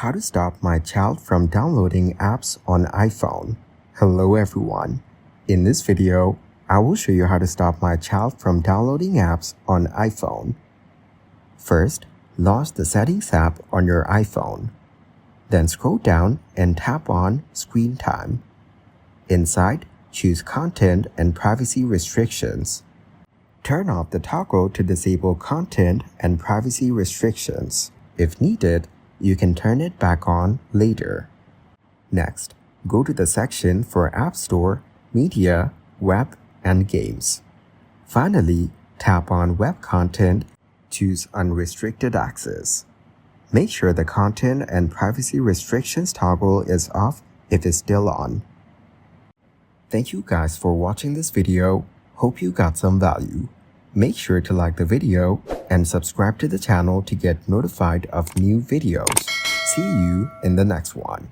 How to stop my child from downloading apps on iPhone. Hello everyone. In this video, I will show you how to stop my child from downloading apps on iPhone. First, launch the Settings app on your iPhone. Then scroll down and tap on Screen Time. Inside, choose Content and Privacy Restrictions. Turn off the toggle to disable content and privacy restrictions. If needed, you can turn it back on later. Next, go to the section for App Store, Media, Web, and Games. Finally, tap on Web Content, choose Unrestricted Access. Make sure the Content and Privacy Restrictions toggle is off if it's still on. Thank you guys for watching this video. Hope you got some value. Make sure to like the video and subscribe to the channel to get notified of new videos. See you in the next one.